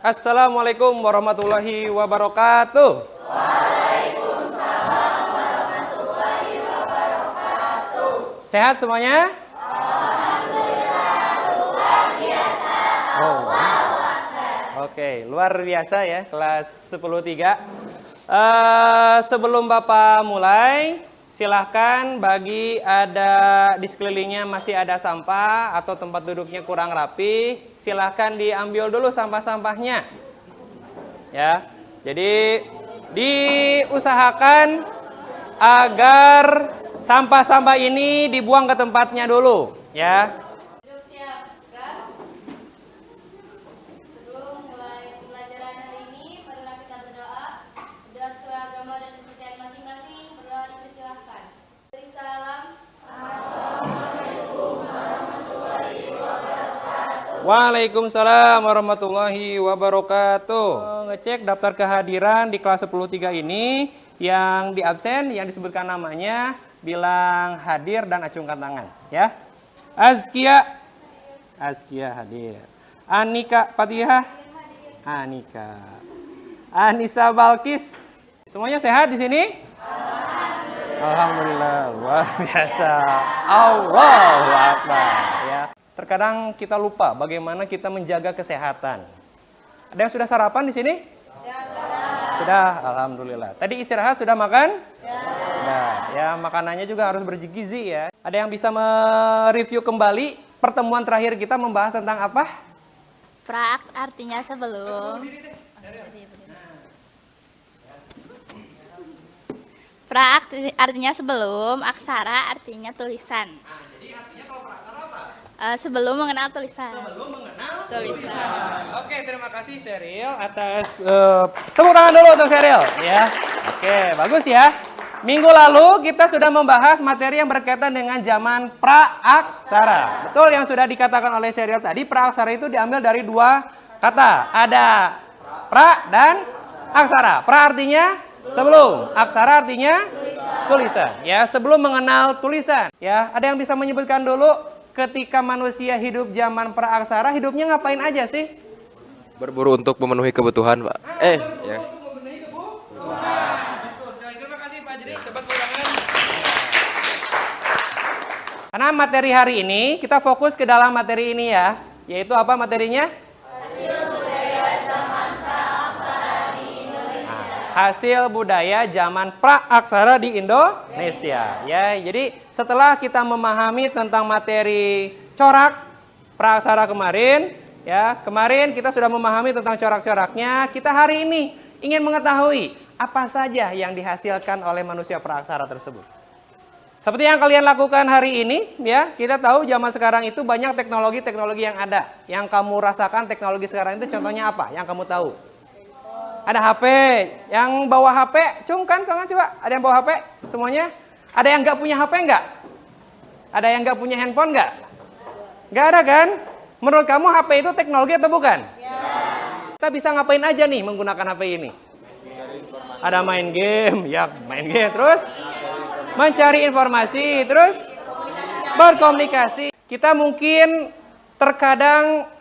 Assalamualaikum warahmatullahi wabarakatuh. Waalaikumsalam warahmatullahi wabarakatuh. Sehat semuanya? Alhamdulillah, luar biasa. Allahu Akbar. Oke, luar biasa ya, kelas 10-3. Sebelum Bapak mulai, silahkan bagi ada di sekelilingnya masih ada sampah atau tempat duduknya kurang rapi, silahkan diambil dulu sampah-sampahnya. Ya, jadi diusahakan agar sampah-sampah ini dibuang ke tempatnya dulu, ya. Sebelum mulai pembelajaran hari ini, marilah kita berdoa. Berdoa sesuai agama dan kepercayaan masing-masing. Berdoa dipersilahkan. Beri salam. Waalaikumsalam warahmatullahi wabarakatuh. Ngecek daftar kehadiran di kelas 10-3 ini, yang di absen, yang disebutkan namanya, bilang hadir dan acungkan tangan, ya. Azkia hadir. Anika Fatihah, Anika. Anissa Balkis, semuanya sehat di sini? Alhamdulillah, luar biasa. Allahu Akbar, ya. Terkadang kita lupa bagaimana kita menjaga kesehatan. Ada yang sudah sarapan di sini? Sudah, alhamdulillah. Tadi istirahat sudah makan? Sudah. Ya, makanannya juga harus bergizi ya. Ada yang bisa mereview kembali pertemuan terakhir kita membahas tentang apa? Prak artinya sebelum. Prak artinya sebelum, aksara artinya tulisan. Jadi artinya kalau praksara apa? Sebelum mengenal tulisan. Sebelum mengenal Tulisan. Oke, terima kasih Sheryl atas tepuk tangan dulu untuk Sheryl ya. Oke, bagus ya. Minggu lalu kita sudah membahas materi yang berkaitan dengan zaman praaksara. Betul yang sudah dikatakan oleh Sheryl tadi, praaksara itu diambil dari dua kata. Ada pra dan aksara. Pra artinya sebelum, aksara artinya tulisan. Ya, sebelum mengenal tulisan. Ya, ada yang bisa menyebutkan dulu ketika manusia hidup zaman praaksara, hidupnya ngapain aja sih? Berburu untuk memenuhi kebutuhan, Pak. Ya. Betul sekali. Terima kasih Pak Jadi. Cepat tangan. Karena materi hari ini kita fokus ke dalam materi ini ya, yaitu apa materinya? Hasil budaya zaman praaksara di Indonesia. Ya, jadi setelah kita memahami tentang materi corak praaksara kemarin, ya, kemarin kita sudah memahami tentang corak-coraknya. Kita hari ini ingin mengetahui apa saja yang dihasilkan oleh manusia praaksara tersebut. Seperti yang kalian lakukan hari ini, ya, kita tahu zaman sekarang itu banyak teknologi-teknologi yang ada. Yang kamu rasakan teknologi sekarang itu contohnya apa? Yang kamu tahu? Ada HP, yang bawa HP, cungkan tangan coba. Ada yang bawa HP? Semuanya? Ada yang nggak punya HP nggak? Ada yang nggak punya handphone nggak? Nggak ada kan? Menurut kamu HP itu teknologi atau bukan? Ya. Kita bisa ngapain aja nih menggunakan HP ini? Ada main game, ya main game. Terus mencari informasi, terus berkomunikasi. Kita mungkin terkadang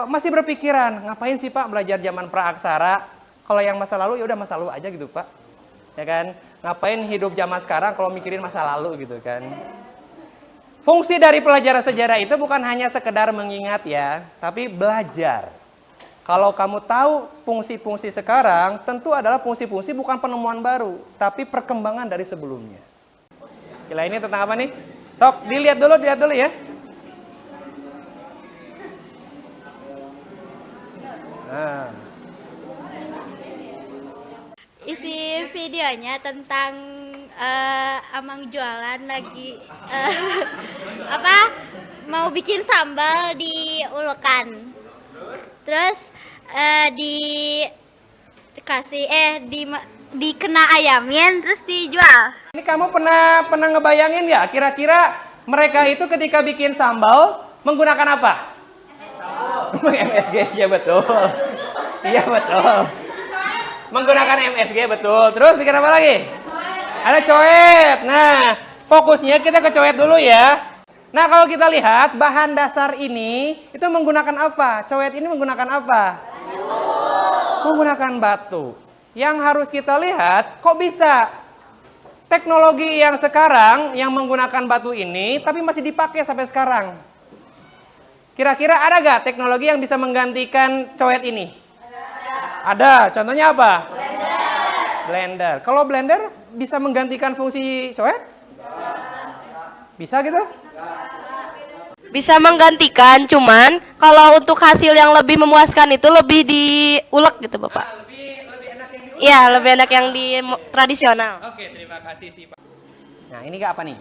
masih berpikiran, ngapain sih Pak belajar zaman praaksara? Kalau yang masa lalu ya udah masa lalu aja gitu Pak. Ya kan? Ngapain hidup zaman sekarang kalau mikirin masa lalu gitu kan? Fungsi dari pelajaran sejarah itu bukan hanya sekedar mengingat ya, tapi belajar. Kalau kamu tahu fungsi-fungsi sekarang, tentu adalah fungsi-fungsi bukan penemuan baru, tapi perkembangan dari sebelumnya. Gila, ini tentang apa nih? Sok, dilihat dulu ya. Nah. Isi videonya tentang Amang jualan lagi mau bikin sambal di ulekan. Terus dikena ayamin terus dijual. Ini kamu pernah ngebayangin nggak kira-kira mereka itu ketika bikin sambal menggunakan apa? MSG, ya betul. Iya betul. Menggunakan MSG betul. Terus bikin apa lagi? Ada coet. Nah, fokusnya kita ke coet dulu ya. Nah, kalau kita lihat bahan dasar ini itu menggunakan apa? Coet ini menggunakan apa? Menggunakan batu. Yang harus kita lihat, kok bisa teknologi yang sekarang yang menggunakan batu ini tapi masih dipakai sampai sekarang? Kira-kira ada gak teknologi yang bisa menggantikan coet ini? Ada. Contohnya apa? Blender. Kalau blender bisa menggantikan fungsi coet? Bisa gitu? Bisa menggantikan, cuman kalau untuk hasil yang lebih memuaskan itu lebih diulek gitu Bapak. Lebih enak yang diulek. Iya, lebih enak yang di tradisional. Oke, terima kasih sih Pak. Nah, ini gak apa nih?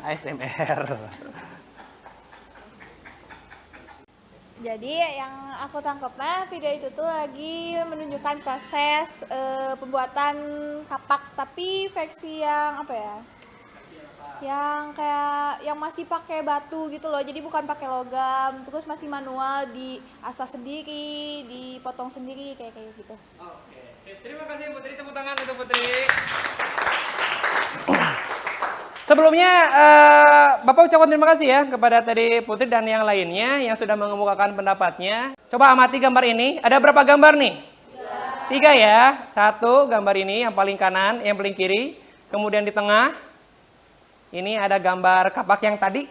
ASMR. Jadi yang aku tangkapnya video itu tuh lagi menunjukkan proses pembuatan kapak, tapi versi yang apa ya? Yang kayak yang masih pakai batu gitu loh. Jadi bukan pakai logam, terus masih manual, diasah sendiri, dipotong sendiri kayak gitu. Oke, terima kasih Putri, tepuk tangan untuk Putri. Sebelumnya Bapak ucapkan terima kasih ya kepada tadi Putri dan yang lainnya yang sudah mengemukakan pendapatnya. Coba amati gambar ini. Ada berapa gambar nih? 3 ya. 1 gambar ini yang paling kanan, yang paling kiri. Kemudian di tengah. Ini ada gambar kapak yang tadi.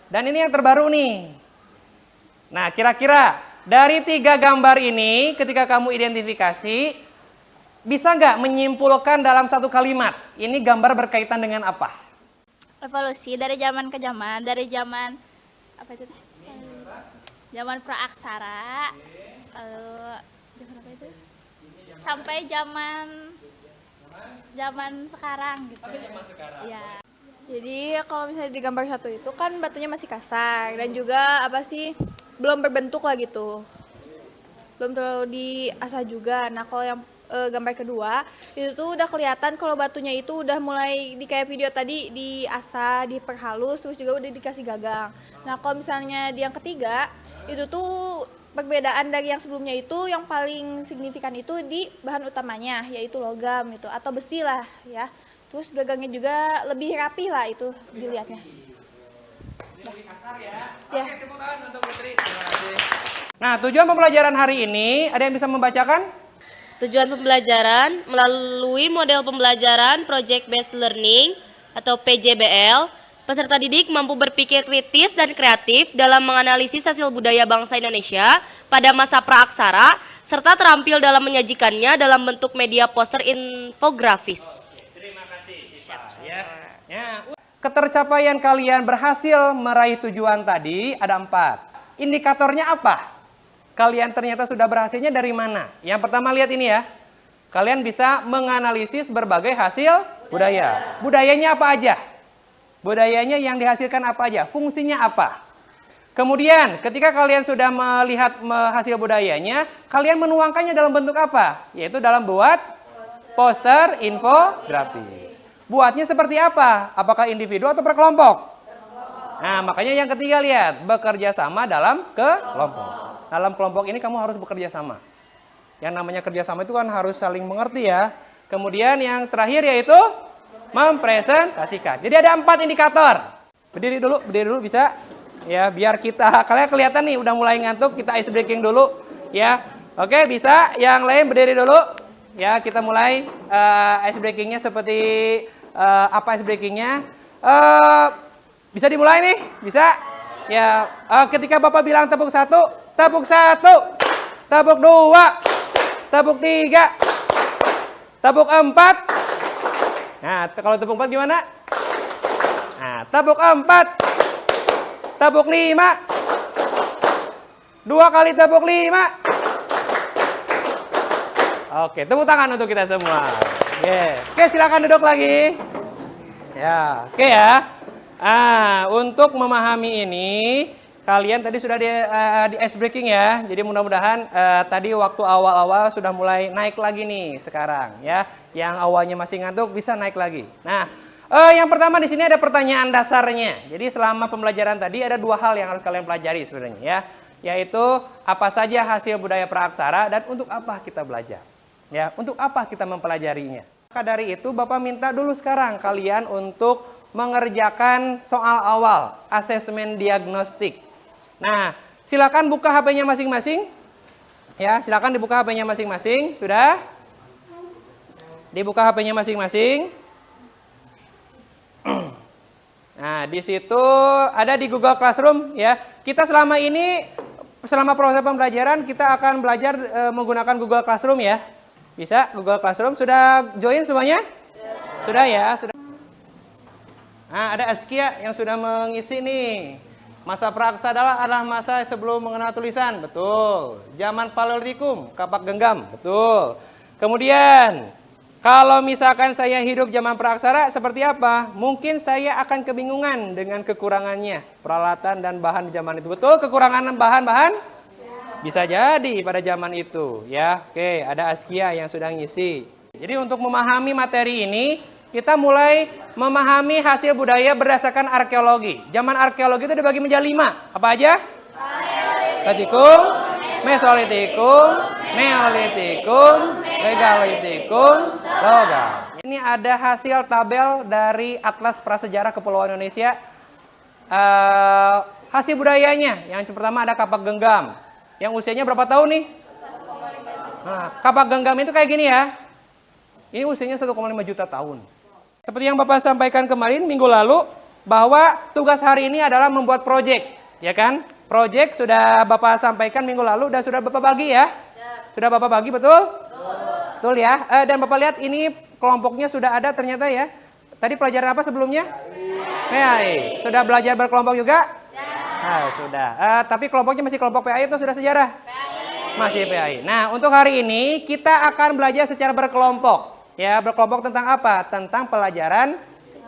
Dan ini yang terbaru nih. Nah, kira-kira dari 3 gambar ini ketika kamu identifikasi, bisa nggak menyimpulkan dalam satu kalimat? Ini gambar berkaitan dengan apa? Evolusi dari zaman ke zaman, dari zaman apa itu teh? Zaman praaksara, lalu zaman apa itu? Sampai zaman sekarang gitu. Sampai zaman sekarang. Iya. Jadi kalau misalnya di gambar satu itu kan batunya masih kasar dan juga apa sih belum berbentuk lah gitu, belum terlalu diasah juga. Nah kalau yang gambar kedua itu tuh udah kelihatan kalau batunya itu udah mulai di kayak video tadi diasah, diperhalus, terus juga udah dikasih gagang. Nah kalau misalnya di yang ketiga itu tuh perbedaan dari yang sebelumnya itu yang paling signifikan itu di bahan utamanya yaitu logam itu atau besi lah ya. Terus gagangnya juga lebih rapi lah itu dilihatnya. Lebih kasar ya. Ya. Oke, tepuk tangan untuk Putri. Terima kasih. Nah, tujuan pembelajaran hari ini, ada yang bisa membacakan? Tujuan pembelajaran melalui model pembelajaran Project Based Learning atau PJBL, peserta didik mampu berpikir kritis dan kreatif dalam menganalisis hasil budaya bangsa Indonesia pada masa praaksara, serta terampil dalam menyajikannya dalam bentuk media poster infografis. Terima kasih, Sipa. Ya. Ketercapaian kalian berhasil meraih tujuan tadi ada 4. Indikatornya apa? Kalian ternyata sudah berhasilnya dari mana? Yang pertama lihat ini ya. Kalian bisa menganalisis berbagai hasil budaya. Budayanya apa aja? Budayanya yang dihasilkan apa aja? Fungsinya apa? Kemudian ketika kalian sudah melihat hasil budayanya, kalian menuangkannya dalam bentuk apa? Yaitu dalam buat poster infografis. Buatnya seperti apa? Apakah individu atau berkelompok? Nah, makanya yang ketiga lihat, bekerja sama dalam kelompok. Dalam kelompok ini kamu harus bekerja sama. Yang namanya kerjasama itu kan harus saling mengerti ya. Kemudian yang terakhir yaitu mempresentasikan. Jadi ada 4 indikator. Berdiri dulu bisa. Ya, biar kalian kelihatan nih udah mulai ngantuk, kita ice breaking dulu ya. Oke, bisa. Yang lain berdiri dulu. Ya, kita mulai ice breakingnya seperti apa ice breakingnya? Bisa dimulai nih? Bisa? Ya, ketika Bapak bilang tepuk 1, tepuk 1, tepuk 2, tepuk 3, tepuk 4. Nah, kalau tepuk 4 gimana? Nah, tepuk 4, tepuk 5, 2 kali tepuk 5. Oke, tepuk tangan untuk kita semua. Oke, silakan duduk lagi. Ya, oke ya. Untuk memahami ini, kalian tadi sudah di ice breaking ya. Jadi mudah-mudahan tadi waktu awal-awal sudah mulai naik lagi nih sekarang ya. Yang awalnya masih ngantuk bisa naik lagi. Nah, yang pertama di sini ada pertanyaan dasarnya. Jadi selama pembelajaran tadi ada 2 hal yang harus kalian pelajari sebenarnya ya. Yaitu apa saja hasil budaya praaksara dan untuk apa kita belajar. Ya, untuk apa kita mempelajarinya. Maka dari itu Bapak minta dulu sekarang kalian untuk mengerjakan soal awal, asesmen diagnostik. Nah, silakan buka HP-nya masing-masing. Ya, silakan dibuka HP-nya masing-masing. Sudah? Dibuka HP-nya masing-masing. Nah, di situ ada di Google Classroom ya. Kita selama ini selama proses pembelajaran kita akan belajar menggunakan Google Classroom ya. Bisa Google Classroom sudah join semuanya? Sudah ya, sudah. Nah, ada Askia yang sudah mengisi nih. Masa praksada adalah masa sebelum mengenal tulisan, betul. Zaman Paleolitikum, kapak genggam, betul. Kemudian, kalau misalkan saya hidup zaman praksara, seperti apa? Mungkin saya akan kebingungan dengan kekurangannya, peralatan dan bahan di zaman itu. Betul, kekurangan bahan-bahan? Bisa jadi pada zaman itu, ya. Oke, ada Askia yang sudah ngisi. Jadi untuk memahami materi ini, kita mulai memahami hasil budaya berdasarkan arkeologi. Zaman arkeologi itu dibagi menjadi 5. Apa aja? Paleolitikum, Mesolitikum, Neolitikum, Megalitikum, Logam. Ini ada hasil tabel dari Atlas Prasejarah Kepulauan Indonesia. Hasil budayanya, yang pertama ada kapak genggam. Yang usianya berapa tahun nih? Nah, kapak genggam itu kayak gini ya. Ini usianya 1,5 juta tahun. Seperti yang Bapak sampaikan kemarin minggu lalu, bahwa tugas hari ini adalah membuat proyek, ya kan? Proyek sudah Bapak sampaikan minggu lalu dan sudah Bapak bagi ya? Sudah Bapak bagi, betul? Betul ya. Dan Bapak lihat ini kelompoknya sudah ada ternyata ya. Tadi pelajaran apa sebelumnya? PAI. Sudah belajar berkelompok juga? Nah, sudah. Tapi kelompoknya masih kelompok PAI atau sudah sejarah? Masih PAI. Nah, untuk hari ini kita akan belajar secara berkelompok. Ya, berkelompok tentang apa? Tentang pelajaran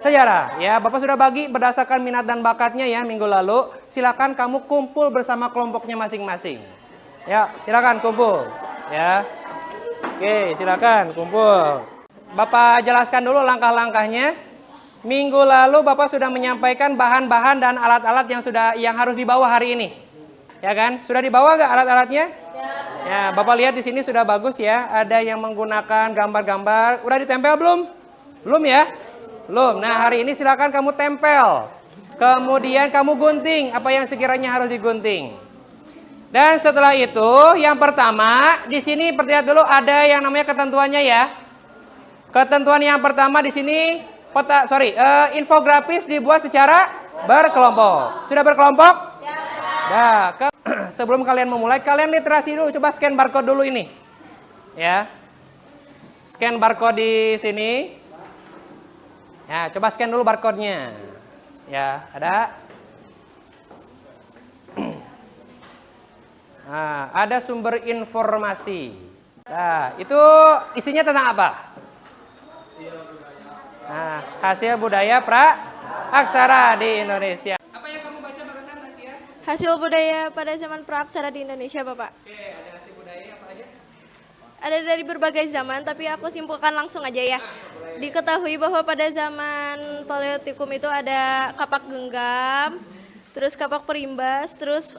sejarah. Ya, Bapak sudah bagi berdasarkan minat dan bakatnya ya minggu lalu. Silakan kamu kumpul bersama kelompoknya masing-masing. Ya, silakan kumpul. Ya. Oke, silakan kumpul. Bapak jelaskan dulu langkah-langkahnya. Minggu lalu Bapak sudah menyampaikan bahan-bahan dan alat-alat yang harus dibawa hari ini. Ya kan? Sudah dibawa nggak alat-alatnya? Ya, Bapak lihat di sini sudah bagus ya. Ada yang menggunakan gambar-gambar. Udah ditempel belum? Belum ya? Belum. Nah, hari ini silakan kamu tempel. Kemudian kamu gunting apa yang sekiranya harus digunting. Dan setelah itu, yang pertama di sini perlihat dulu ada yang namanya ketentuannya ya. Ketentuan yang pertama di sini infografis dibuat secara berkelompok. Sudah berkelompok? Nah, sebelum kalian memulai, kalian literasi dulu. Coba scan barcode dulu ini. Ya. Scan barcode di sini. Ya, coba scan dulu barcode-nya. Ya, ada. Nah, ada sumber informasi. Nah, itu isinya tentang apa? Nah, hasil budaya pra-aksara di Indonesia. Apa yang kamu baca barusan, Askia? Hasil budaya pada zaman praaksara di Indonesia, Bapak. Oke, ada hasil budaya apa aja? Ada dari berbagai zaman, tapi aku simpulkan langsung aja ya. Diketahui bahwa pada zaman Paleolitikum itu ada kapak genggam, terus kapak perimbas, terus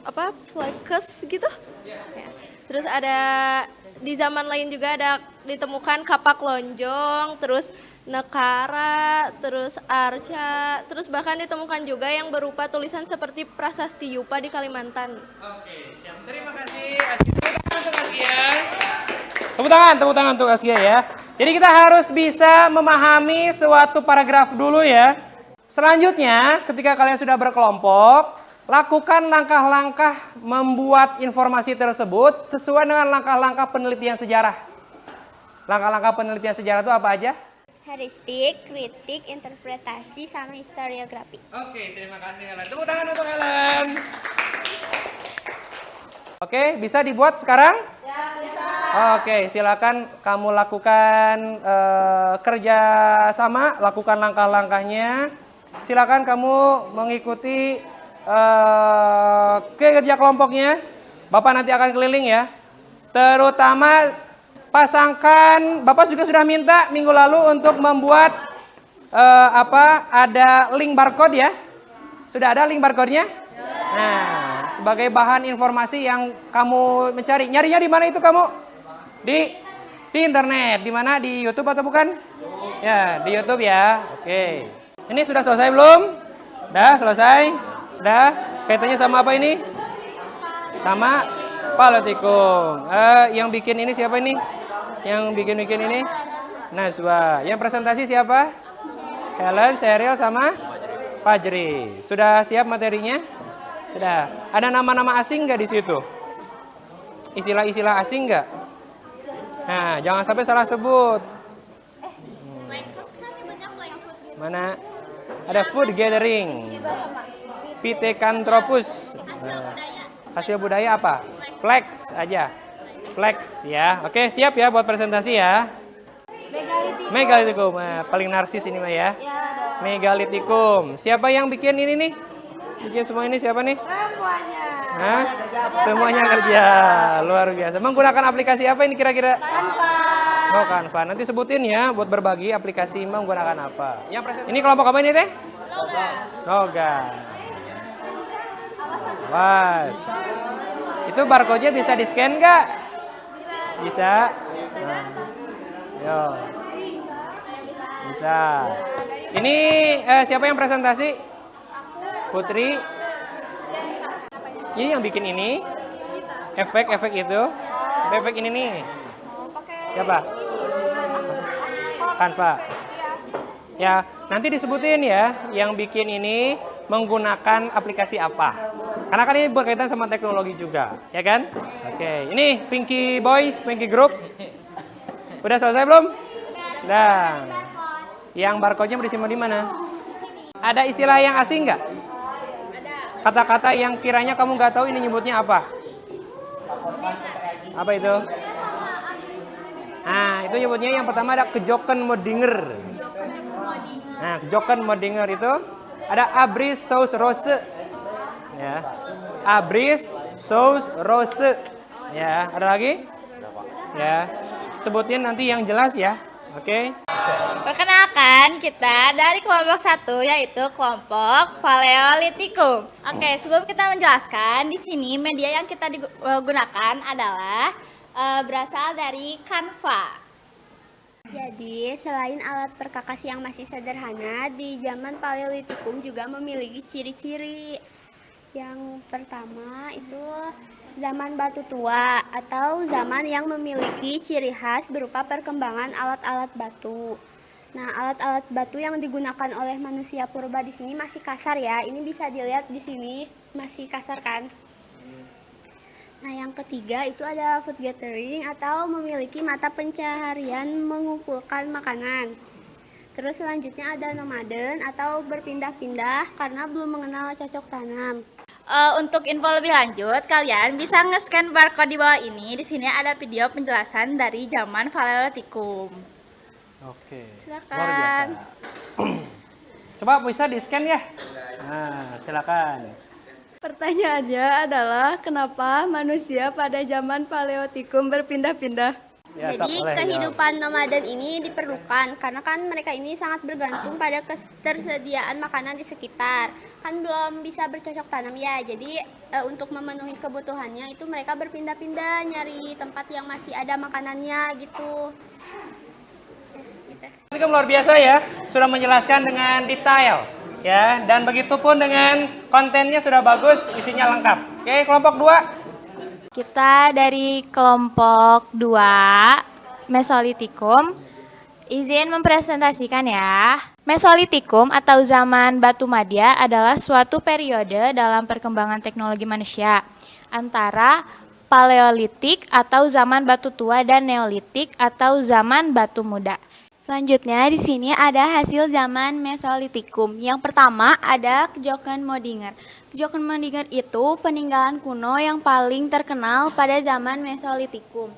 flekes gitu. Ya. Terus ada di zaman lain juga ada ditemukan kapak lonjong, terus nekara, terus arca, terus bahkan ditemukan juga yang berupa tulisan seperti prasasti Yupa di Kalimantan. Oke, siap. Terima kasih Askia. Tepuk tangan untuk Askia. Tepuk tangan untuk Askia ya. Jadi kita harus bisa memahami suatu paragraf dulu ya. Selanjutnya, ketika kalian sudah berkelompok, lakukan langkah-langkah membuat informasi tersebut sesuai dengan langkah-langkah penelitian sejarah. Langkah-langkah penelitian sejarah itu apa aja? Heuristik, kritik, interpretasi, sama historiografi. Oke, terima kasih Helen. Tepuk tangan untuk Helen. Oke, bisa dibuat sekarang? Ya, bisa. Oke, silakan kamu lakukan kerja sama, lakukan langkah-langkahnya. Silakan kamu mengikuti kerja kelompoknya. Bapak nanti akan keliling ya. Terutama pasangkan, Bapak juga sudah minta minggu lalu untuk membuat ada link barcode ya. Sudah ada link barcode-nya? Nah, sebagai bahan informasi yang kamu mencari. Nyarinya di mana itu kamu? Di internet. Di mana? Di YouTube atau bukan? Ya, di YouTube ya. Oke. Ini sudah selesai belum? Dah selesai? Dah? Kaitannya sama apa ini? Sama Paleolitikum. Yang bikin ini siapa ini? Yang bikin ini? Najwa. Yang presentasi siapa? Helen, Cheryl, sama Fajri. Sudah siap materinya? Sudah. Ada nama-nama asing nggak di situ? Istilah-istilah asing nggak? Nah, jangan sampai salah sebut. Mana? Ada food gathering. Pithecanthropus. Hasil budaya apa? Flex aja. Flex ya. Oke, siap ya buat presentasi ya. Megalitikum. Nah, paling narsis ini mah ya. Megalitikum. Siapa yang bikin ini nih? Bikin semua ini siapa nih? Semuanya. Hah? Semuanya kerja. Luar biasa. Menggunakan aplikasi apa ini kira-kira? Canva. Oh, Canva. Nanti sebutin ya buat berbagi aplikasi menggunakan apa. Ini kelompok apa ini teh? Logan. Was. Itu barcode-nya bisa di-scan nggak? Bisa. Nah. Yo. Bisa. Ini siapa yang presentasi? Putri. Ini yang bikin ini. Efek-efek itu. Efek ini nih. Siapa? Canva. Ya, nanti disebutin ya yang bikin ini menggunakan aplikasi apa. Karena kan ini berkaitan sama teknologi juga, ya kan? Oke, ini Pinky Boys, Pinky Group. Udah selesai belum? Nah, yang barcode-nya disimpan di mana? Ada istilah yang asing nggak? Kata-kata yang kiranya kamu nggak tahu ini nyebutnya apa? Apa itu? Nah, itu nyebutnya yang pertama ada kejoken modinger. Nah, kejoken modinger itu ada abris saus rose. Ya. Abris saus rose. Ya, ada lagi? Ya. Sebutin nanti yang jelas ya. Oke. Perkenalkan, kita dari kelompok 1 yaitu kelompok Paleolitikum. Oke, sebelum kita menjelaskan, di sini media yang kita digunakan adalah berasal dari Canva. Jadi, selain alat perkakas yang masih sederhana, di zaman Paleolitikum juga memiliki ciri-ciri. Yang pertama itu zaman batu tua atau zaman yang memiliki ciri khas berupa perkembangan alat-alat batu. Nah, alat-alat batu yang digunakan oleh manusia purba di sini masih kasar ya. Ini bisa dilihat di sini masih kasar kan? Nah, yang ketiga itu ada food gathering atau memiliki mata pencaharian mengumpulkan makanan. Terus selanjutnya ada nomaden atau berpindah-pindah karena belum mengenal cocok tanam. Untuk info lebih lanjut, kalian bisa nge-scan barcode di bawah ini. Di sini ada video penjelasan dari zaman Paleolitikum. Oke. Silakan. Luar biasa. Coba bisa di-scan ya? Nah, silakan. Pertanyaannya adalah kenapa manusia pada zaman Paleolitikum berpindah-pindah? Ya, Jadi boleh, kehidupan nomaden ini diperlukan karena kan mereka ini sangat bergantung pada ketersediaan makanan di sekitar. Kan belum bisa bercocok tanam ya. Jadi untuk memenuhi kebutuhannya itu mereka berpindah-pindah nyari tempat yang masih ada makanannya gitu. Itu kan luar biasa ya, sudah menjelaskan dengan detail ya, dan begitu pun dengan kontennya sudah bagus, isinya lengkap. Oke, kelompok 2. Kita dari kelompok 2 Mesolitikum izin mempresentasikan ya. Mesolitikum atau zaman batu madya adalah suatu periode dalam perkembangan teknologi manusia antara Paleolitik atau zaman batu tua dan Neolitik atau zaman batu muda. Selanjutnya di sini ada hasil zaman Mesolitikum. Yang pertama ada Kejoken Modinger. Kejoken Modinger itu peninggalan kuno yang paling terkenal pada zaman Mesolitikum.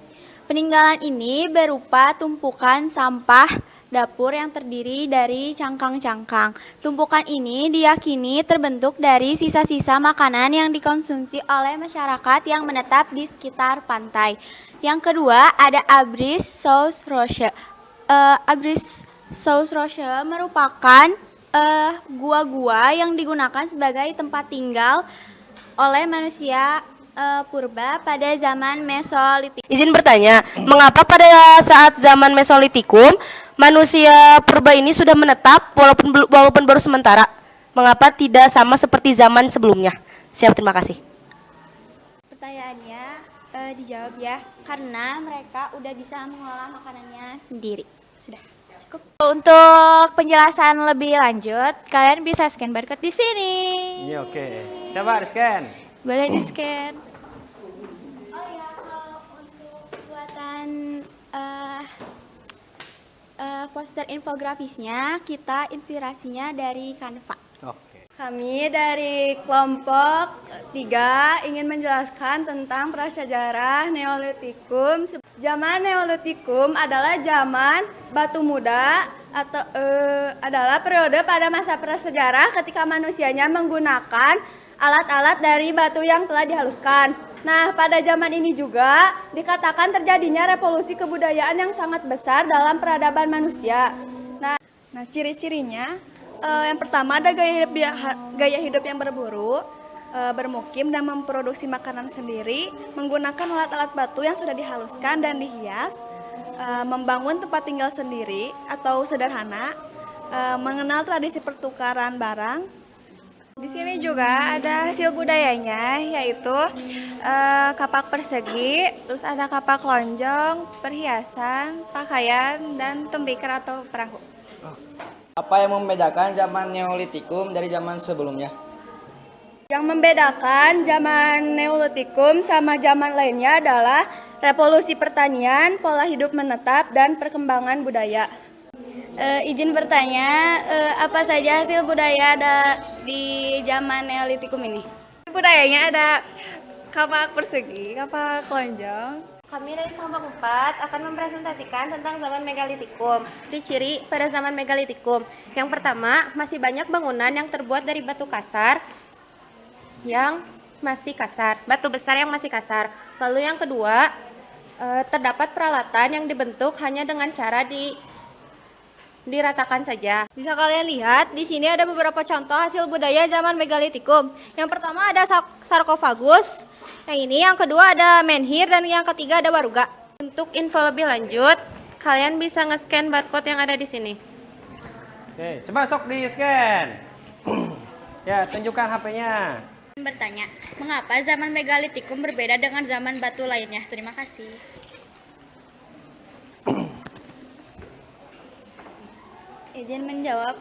Peninggalan ini berupa tumpukan sampah dapur yang terdiri dari cangkang-cangkang. Tumpukan ini diyakini terbentuk dari sisa-sisa makanan yang dikonsumsi oleh masyarakat yang menetap di sekitar pantai. Yang kedua ada Abris Saus Roche. Abris Saus Roche merupakan gua-gua yang digunakan sebagai tempat tinggal oleh manusia purba pada zaman Mesolitikum. Izin bertanya, mengapa pada saat zaman Mesolitikum manusia purba ini sudah menetap walaupun baru sementara? Mengapa tidak sama seperti zaman sebelumnya? Siap, terima kasih. Pertanyaannya dijawab ya, karena mereka udah bisa mengolah makanannya sendiri. Sudah cukup. Untuk penjelasan lebih lanjut, kalian bisa scan barcode di sini. Iya, oke. Siapa scan? Boleh di-scan. Oh ya, kalau untuk buatan poster infografisnya, kita inspirasinya dari Canva. Oke. Kami dari kelompok 3 ingin menjelaskan tentang prasejarah Neolitikum. Zaman Neolitikum adalah zaman batu muda atau adalah periode pada masa prasejarah ketika manusianya menggunakan alat-alat dari batu yang telah dihaluskan. Nah, pada zaman ini juga dikatakan terjadinya revolusi kebudayaan yang sangat besar dalam peradaban manusia. Nah, ciri-cirinya yang pertama ada gaya hidup yang berburu, bermukim dan memproduksi makanan sendiri, menggunakan alat-alat batu yang sudah dihaluskan dan dihias, membangun tempat tinggal sendiri atau sederhana, mengenal tradisi pertukaran barang. Di sini juga ada hasil budayanya, yaitu kapak persegi, terus ada kapak lonjong, perhiasan, pakaian, dan tembikar atau perahu. Apa yang membedakan zaman Neolitikum dari zaman sebelumnya? Yang membedakan zaman Neolitikum sama zaman lainnya adalah revolusi pertanian, pola hidup menetap, dan perkembangan budaya. Izin bertanya, apa saja hasil budaya ada di zaman Neolitikum ini? Budayanya ada kapak persegi, kapak lonjong. Kami dari kelompok 4 akan mempresentasikan tentang zaman Megalitikum. Ciri pada zaman Megalitikum. Yang pertama, masih banyak bangunan yang terbuat dari batu kasar batu besar yang masih kasar. Lalu yang kedua, terdapat peralatan yang dibentuk hanya dengan cara diratakan saja. Bisa kalian lihat, di sini ada beberapa contoh hasil budaya zaman Megalitikum. Yang pertama ada sarkofagus, yang kedua ada menhir, dan yang ketiga ada waruga. Untuk info lebih lanjut, kalian bisa nge-scan barcode yang ada di sini. Oke, coba sok di scan. Ya, tunjukkan HP-nya. Bertanya, mengapa zaman Megalitikum berbeda dengan zaman batu lainnya? Terima kasih. Izin menjawab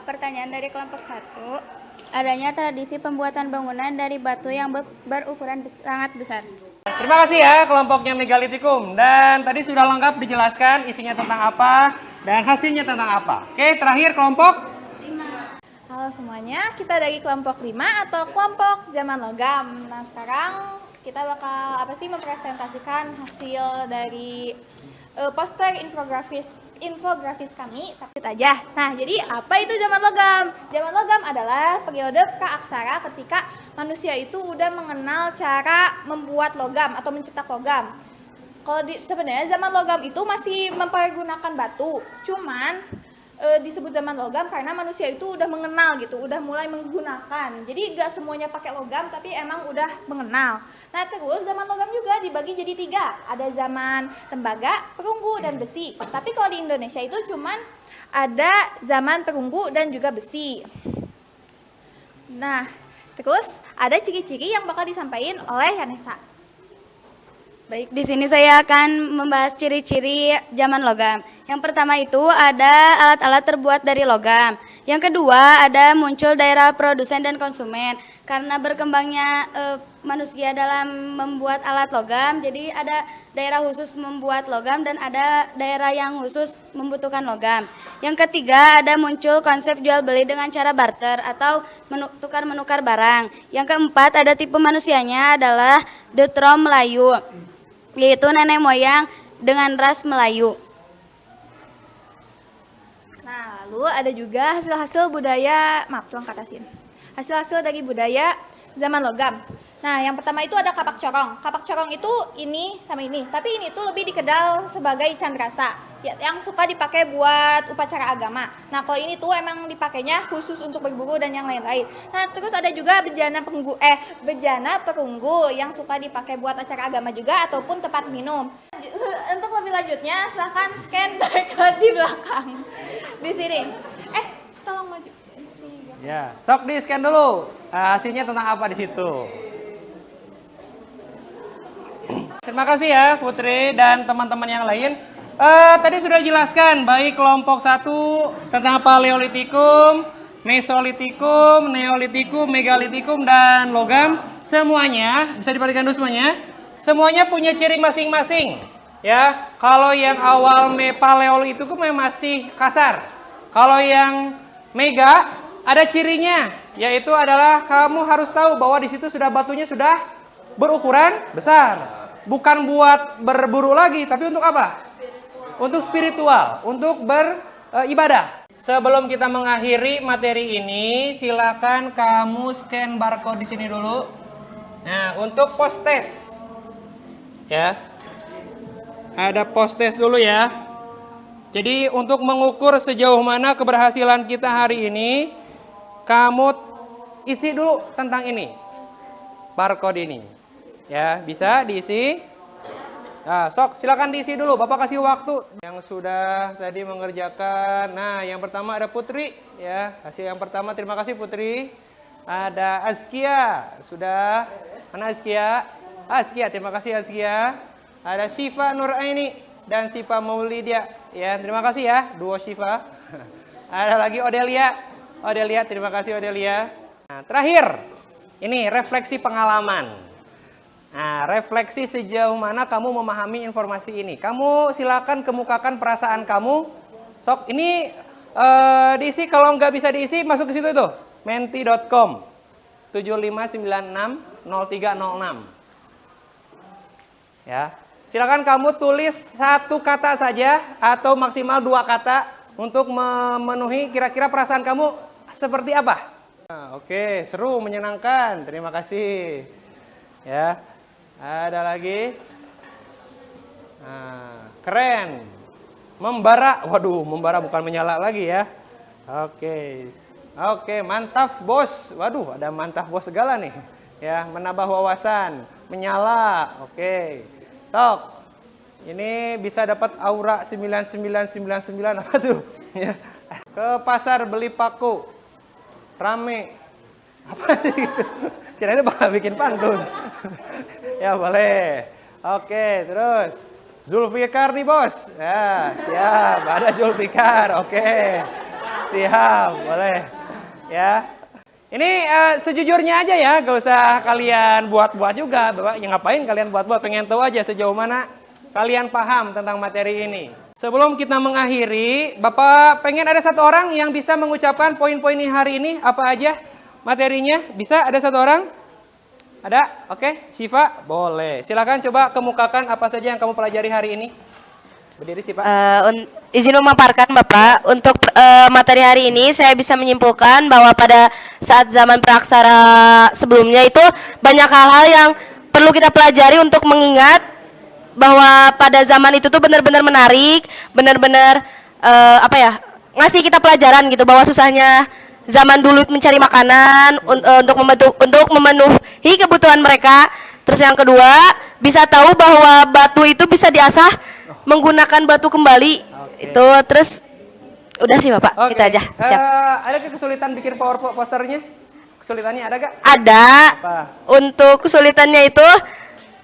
pertanyaan dari kelompok 1. Adanya tradisi pembuatan bangunan dari batu yang berukuran sangat besar. Terima kasih ya kelompoknya Megalitikum. Dan tadi sudah lengkap dijelaskan isinya tentang apa dan hasilnya tentang apa. Oke, terakhir kelompok 5. Halo semuanya, kita dari kelompok 5 atau kelompok zaman logam. Nah, sekarang kita bakal mempresentasikan hasil dari poster infografis kami, tapi aja. Nah, jadi apa itu zaman logam? Zaman logam adalah periode praaksara ketika manusia itu udah mengenal cara membuat logam atau mencetak logam. Kalau sebenarnya zaman logam itu masih mempergunakan batu, cuman disebut zaman logam karena manusia itu udah mengenal gitu, udah mulai menggunakan. Jadi gak semuanya pakai logam, tapi emang udah mengenal. Nah, terus zaman logam juga dibagi jadi 3. Ada zaman tembaga, perunggu, dan besi. Tapi kalau di Indonesia itu cuman ada zaman perunggu dan juga besi. Nah, terus ada ciri-ciri yang bakal disampaikan oleh Yanesa. Baik, di sini saya akan membahas ciri-ciri zaman logam. Yang pertama itu ada alat-alat terbuat dari logam. Yang kedua ada muncul daerah produsen dan konsumen. Karena berkembangnya manusia dalam membuat alat logam, jadi ada daerah khusus membuat logam dan ada daerah yang khusus membutuhkan logam. Yang ketiga ada muncul konsep jual beli dengan cara barter atau tukar-menukar barang. Yang keempat ada tipe manusianya adalah Deuterom Melayu, yaitu nenek moyang dengan ras Melayu. Nah, lalu ada juga hasil-hasil budaya, hasil-hasil dari budaya zaman logam. Nah, yang pertama itu ada kapak corong. Kapak corong itu ini sama ini, tapi ini tuh lebih dikenal sebagai candrasa. ya, yang suka dipakai buat upacara agama. Nah, kalau ini tuh emang dipakainya khusus untuk berburu dan yang lain-lain. Nah, terus ada juga bejana perunggu yang suka dipakai buat acara agama juga ataupun tempat minum. Untuk lebih lanjutnya, silahkan scan barcode di belakang. Di sini. Tolong maju. Ya, sok di scan dulu. Hasilnya tentang apa di situ? Terima kasih ya Putri dan teman-teman yang lain. Tadi sudah dijelaskan baik kelompok 1 tentang Paleolitikum, Mesolitikum, Neolitikum, Megalitikum, dan logam. Semuanya, bisa diperhatikan dulu semuanya. Semuanya punya ciri masing-masing. Ya, kalau yang awal Paleolitikum masih kasar. Kalau yang Mega ada cirinya, yaitu adalah kamu harus tahu bahwa di situ sudah batunya sudah berukuran besar. Bukan buat berburu lagi, tapi untuk apa? Untuk spiritual, untuk beribadah. Sebelum kita mengakhiri materi ini, silakan kamu scan barcode di sini dulu. Nah, untuk post test, ya, ada post test dulu ya. Jadi untuk mengukur sejauh mana keberhasilan kita hari ini, kamu isi dulu tentang ini, barcode ini. Ya, bisa diisi. Nah, sok silakan diisi dulu. Bapak kasih waktu. Yang sudah tadi mengerjakan. Nah, yang pertama ada Putri. Ya, hasil yang pertama. Terima kasih Putri. Ada Azkia. Sudah. Mana Azkia? Azkia, terima kasih Azkia. Ada Syifa Nuraini dan Syifa Maulidia. Ya, terima kasih ya. Duo Syifa. Ada lagi Odelia. Odelia, terima kasih Odelia. Nah, terakhir. Ini refleksi pengalaman. Nah, refleksi sejauh mana kamu memahami informasi ini. Kamu silakan kemukakan perasaan kamu. Sok, ini diisi, kalau nggak bisa diisi, masuk ke situ tuh. menti.com 75960306. Ya, silakan kamu tulis 1 kata saja atau maksimal 2 kata untuk memenuhi kira-kira perasaan kamu seperti apa. Nah, oke, seru, menyenangkan. Terima kasih. Ya. Ada lagi. Nah, keren. Membara. Waduh, membara bukan menyala lagi ya. Oke. Oke, mantap bos. Waduh, ada mantap bos segala nih. Ya, menambah wawasan. Menyala. Oke. Sok. Ini bisa dapat aura 9999 apa tuh? Ya. Ke pasar beli paku. Rame. Apa sih gitu? Kira-kira bakal bikin pantun. Ya boleh. Oke, terus Zulfikar nih bos. Ya, siap. Ada Zulfikar. Oke. Siap, boleh. Ya. Ini sejujurnya aja ya, gak usah kalian buat-buat juga. Bapak, yang ngapain kalian buat-buat? Pengen tahu aja sejauh mana kalian paham tentang materi ini. Sebelum kita mengakhiri, Bapak pengen ada 1 orang yang bisa mengucapkan poin-poin hari ini apa aja materinya? Bisa? Ada 1 orang? Ada? Oke, Syifa, boleh. Silakan coba kemukakan apa saja yang kamu pelajari hari ini. Berdiri Syifa. Izin memaparkan Bapak, untuk materi hari ini saya bisa menyimpulkan bahwa pada saat zaman praaksara sebelumnya itu banyak hal-hal yang perlu kita pelajari untuk mengingat bahwa pada zaman itu tuh benar-benar menarik, benar-benar ngasih kita pelajaran gitu bahwa susahnya zaman dulu mencari makanan untuk memenuhi kebutuhan mereka. Terus yang kedua, bisa tahu bahwa batu itu bisa diasah menggunakan batu kembali. Itu terus udah sih Bapak, itu aja. Siap. Ada kesulitan bikin posternya? Kesulitannya ada gak? Ada. Apa? Untuk kesulitannya itu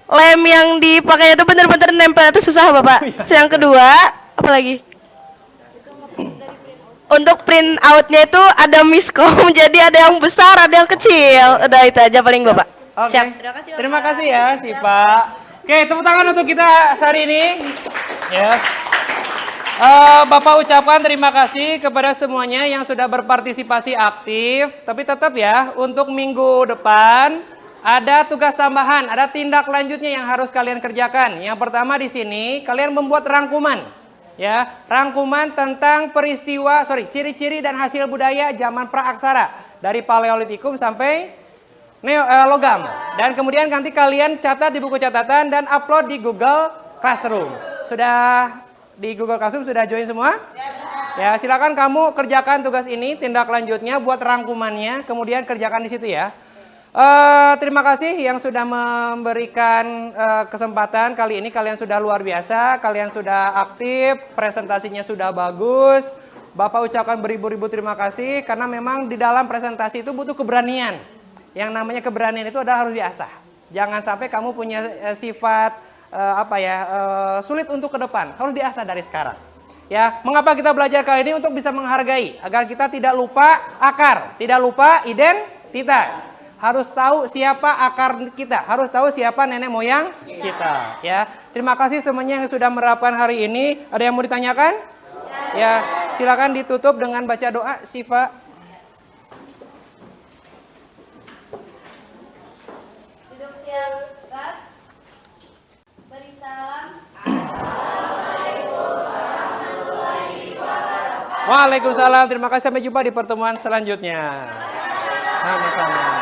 lem yang dipakainya itu benar-benar nempel, itu susah Bapak. Yang kedua, apa lagi? Untuk print outnya itu ada miskom, jadi ada yang besar, ada yang kecil. Udah itu aja paling Bapak. Oke. Siap. Terima kasih ya Syifa. Oke, tepuk tangan untuk kita hari ini. Ya. Bapak ucapkan terima kasih kepada semuanya yang sudah berpartisipasi aktif. Tapi tetap ya, untuk minggu depan ada tugas tambahan, ada tindak lanjutnya yang harus kalian kerjakan. Yang pertama di sini kalian membuat rangkuman. Ya, rangkuman tentang ciri-ciri dan hasil budaya zaman praaksara dari Paleolitikum sampai logam. Dan kemudian nanti kalian catat di buku catatan dan upload di Google Classroom. Sudah di Google Classroom sudah join semua? Ya, silakan kamu kerjakan tugas ini, tindak lanjutnya buat rangkumannya, kemudian kerjakan di situ ya. Terima kasih yang sudah memberikan kesempatan kali ini. Kalian sudah luar biasa, kalian sudah aktif, presentasinya sudah bagus. Bapak ucapkan beribu-ribu terima kasih karena memang di dalam presentasi itu butuh keberanian. Yang namanya keberanian itu adalah harus diasah. Jangan sampai kamu punya sifat sulit untuk ke depan, harus diasah dari sekarang. Ya, mengapa kita belajar kali ini? Untuk bisa menghargai, agar kita tidak lupa akar, tidak lupa identitas. Harus tahu siapa akar kita, harus tahu siapa nenek moyang kita. Ya, terima kasih semuanya yang sudah menerapkan hari ini. Ada yang mau ditanyakan? Ya, silakan ditutup dengan baca doa. Siva. Duduk siap, Kak. Beri salam. Waalaikumsalam. Terima kasih, sampai jumpa di pertemuan selanjutnya. Sama-sama.